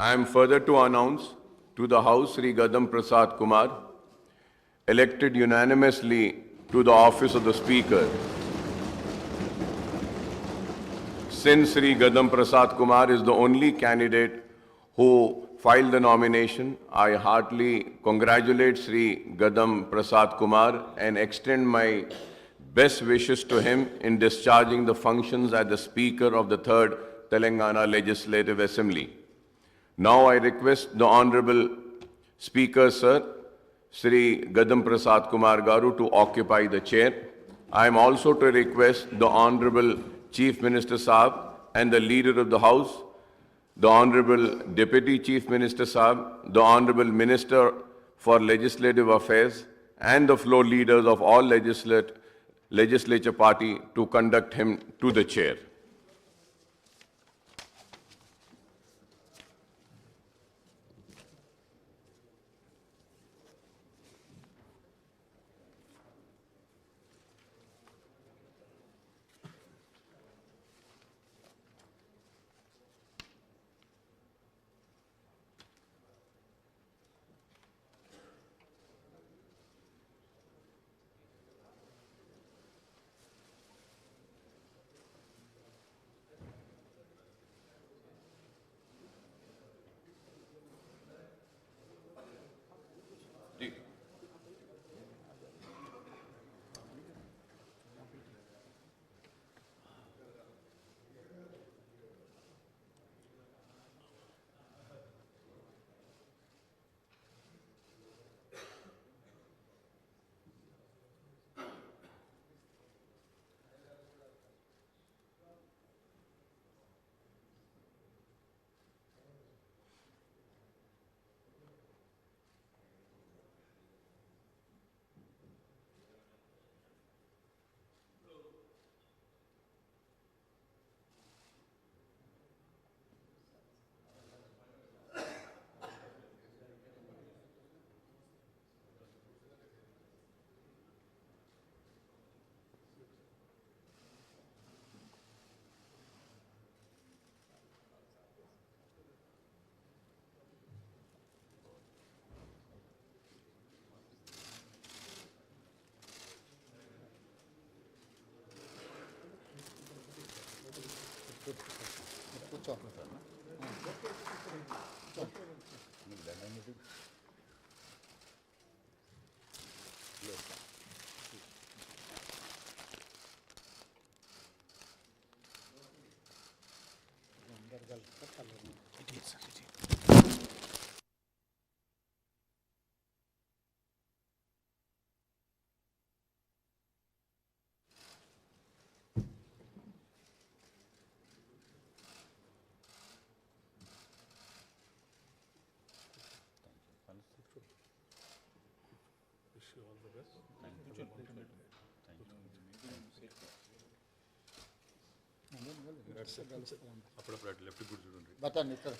I am further to announce to the House Sri Gadam Prasad Kumar, elected unanimously to the office of the Speaker. Since Sri Gadam Prasad Kumar is the only candidate who filed the nomination, I heartily congratulate Sri Gadam Prasad Kumar and extend my best wishes to him in discharging the functions as the Speaker of the 3rd Telangana Legislative Assembly. Now I request the Honorable Speaker, Sir, Sri Gadam Prasad Kumar Garu to occupy the chair. I am also to request the Honorable Chief Minister Saab and the Leader of the House, the Honorable Deputy Chief Minister Saab, the Honorable Minister for Legislative Affairs, and the floor leaders of all legislature party to conduct him to the chair. బతాన్ని ఇక్కడ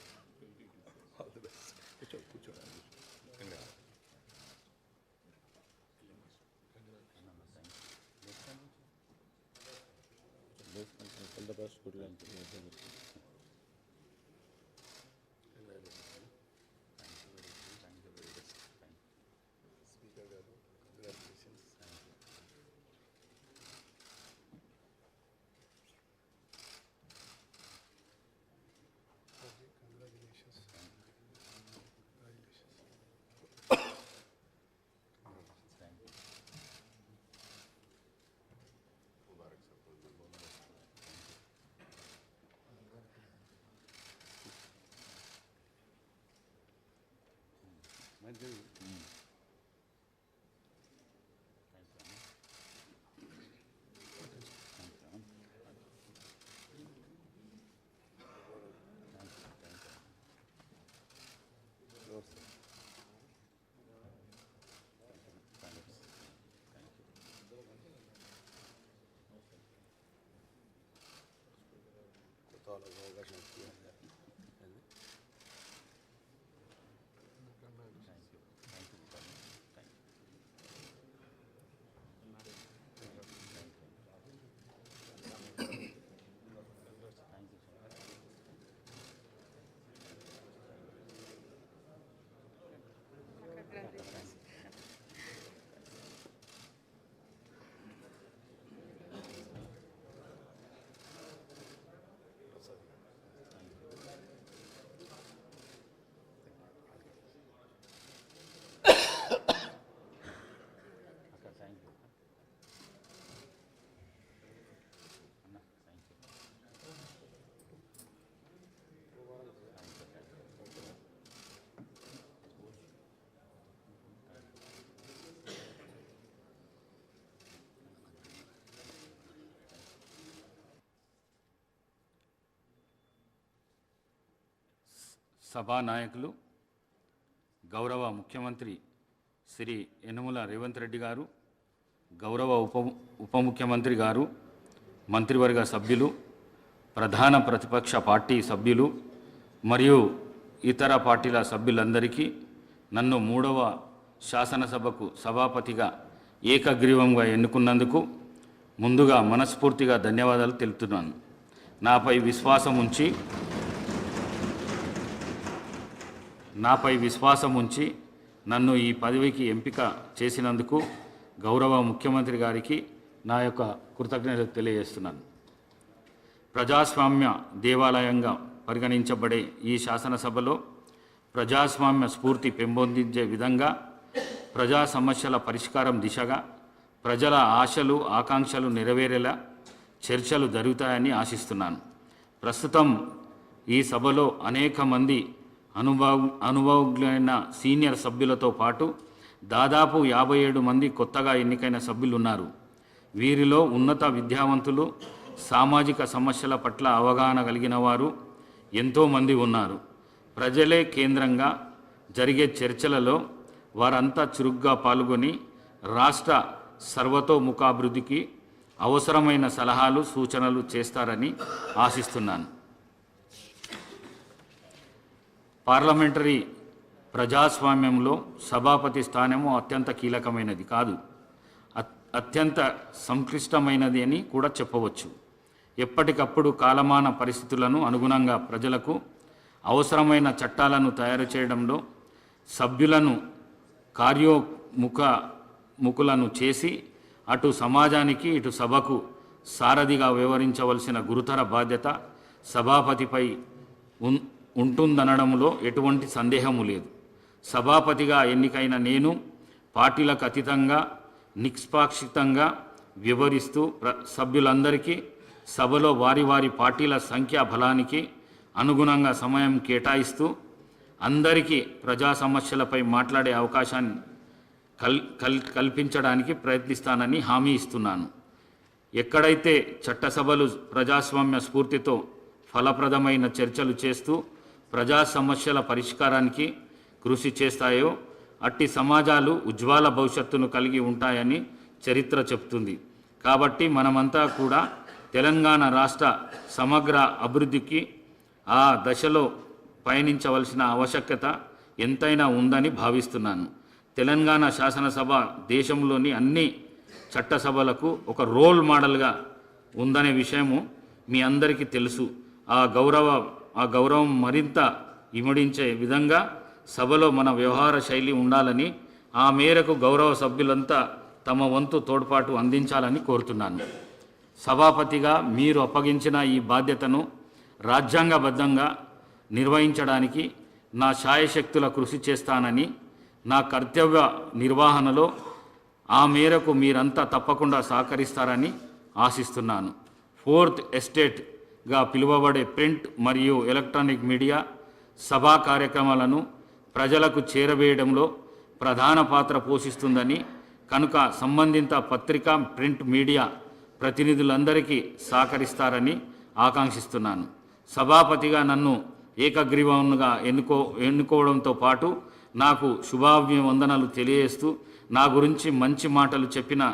సభానాయకులు గౌరవ ముఖ్యమంత్రి శ్రీ యనమల రేవంత్ రెడ్డి గారు, గౌరవ ఉప ముఖ్యమంత్రి గారు, మంత్రివర్గ సభ్యులు, ప్రధాన ప్రతిపక్ష పార్టీ సభ్యులు మరియు ఇతర పార్టీల సభ్యులందరికీ నన్ను 3వ శాసనసభకు సభాపతిగా ఏకగ్రీవంగా ఎన్నుకున్నందుకు ముందుగా మనస్ఫూర్తిగా ధన్యవాదాలు తెలుపుతున్నాను. నాపై విశ్వాసం ఉంచి నన్ను ఈ పదవికి ఎంపిక చేసినందుకు గౌరవ ముఖ్యమంత్రి గారికి నా యొక్క కృతజ్ఞతలు తెలియజేస్తున్నాను. ప్రజాస్వామ్య దేవాలయంగా పరిగణించబడే ఈ శాసనసభలో ప్రజాస్వామ్య స్ఫూర్తి పెంపొందించే విధంగా ప్రజా సమస్యల పరిష్కారం దిశగా ప్రజల ఆశలు ఆకాంక్షలు నెరవేరేలా చర్చలు జరుగుతాయని ఆశిస్తున్నాను. ప్రస్తుతం ఈ సభలో అనేక మంది అనుభవజ్ఞులైన సీనియర్ సభ్యులతో పాటు దాదాపు 57 మంది కొత్తగా ఎన్నికైన సభ్యులు ఉన్నారు. వీరిలో ఉన్నత విద్యావంతులు, సామాజిక సమస్యల పట్ల అవగాహన కలిగిన వారు ఎంతోమంది ఉన్నారు. ప్రజలే కేంద్రంగా జరిగే చర్చలలో వారంతా చురుగ్గా పాల్గొని రాష్ట్ర సర్వతోముఖాభివృద్ధికి అవసరమైన సలహాలు సూచనలు చేస్తారని ఆశిస్తున్నాను. పార్లమెంటరీ ప్రజాస్వామ్యంలో సభాపతి స్థానము అత్యంత కీలకమైనది కాదు, అత్యంత సంక్లిష్టమైనది అని కూడా చెప్పవచ్చు. ఎప్పటికప్పుడు కాలమాన పరిస్థితులను అనుగుణంగా ప్రజలకు అవసరమైన చట్టాలను తయారు చేయడంలో సభ్యులను కార్యోముఖులను చేసి అటు సమాజానికి ఇటు సభకు సారథిగా వ్యవహరించవలసిన గురుతర బాధ్యత సభాపతిపై ఉంటుందనడంలో ఎటువంటి సందేహము లేదు. సభాపతిగా ఎన్నికైన నేను పార్టీలకు అతీతంగా నిష్పాక్షితంగా వ్యవహరిస్తూ సభ్యులందరికీ సభలో వారి వారి పార్టీల సంఖ్యా బలానికి అనుగుణంగా సమయం కేటాయిస్తూ అందరికీ ప్రజా సమస్యలపై మాట్లాడే అవకాశాన్ని కల్పించడానికి ప్రయత్నిస్తానని హామీ ఇస్తున్నాను. ఎక్కడైతే చట్టసభలు ప్రజాస్వామ్య స్ఫూర్తితో ఫలప్రదమైన చర్చలు చేస్తూ ప్రజా సమస్యల పరిష్కారానికి కృషి చేస్తాయో అట్టి సమాజాలు ఉజ్వల భవిష్యత్తును కలిగి ఉంటాయని చరిత్ర చెప్తుంది. కాబట్టి మనమంతా కూడా తెలంగాణ రాష్ట్ర సమగ్ర అభివృద్ధికి ఆ దశలో పయనించవలసిన ఆవశ్యకత ఎంతైనా ఉందని భావిస్తున్నాను. తెలంగాణ శాసనసభ దేశంలోని అన్ని చట్టసభలకు ఒక రోల్ మోడల్గా ఉందనే విషయము మీ అందరికీ తెలుసు. ఆ గౌరవం మరింత ఇమిడించే విధంగా సభలో మన వ్యవహార శైలి ఉండాలని, ఆ మేరకు గౌరవ సభ్యులంతా తమ వంతు తోడ్పాటు అందించాలని కోరుతున్నాను. సభాపతిగా మీరు అప్పగించిన ఈ బాధ్యతను రాజ్యాంగబద్ధంగా నిర్వహించడానికి నా శాయశక్తుల కృషి చేస్తానని, నా కర్తవ్య నిర్వహణలో ఆ మేరకు మీరంతా తప్పకుండా సహకరిస్తారని ఆశిస్తున్నాను. ఫోర్త్ ఎస్టేట్గా పిలువబడే ప్రింట్ మరియు ఎలక్ట్రానిక్ మీడియా సభా కార్యక్రమాలను ప్రజలకు చేరవేయడంలో ప్రధాన పాత్ర పోషిస్తుందని, కనుక సంబంధిత పత్రికా ప్రింట్ మీడియా ప్రతినిధులందరికీ సహకరిస్తారని ఆకాంక్షిస్తున్నాను. సభాపతిగా నన్ను ఏకగ్రీవంగా ఎన్నుకోవడంతో పాటు నాకు శుభాభివందనలు తెలియజేస్తూ నా గురించి మంచి మాటలు చెప్పిన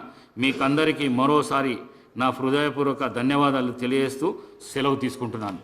మీకందరికీ మరోసారి నా హృదయపూర్వక ధన్యవాదాలు తెలియజేస్తూ సెలవు తీసుకుంటున్నాను.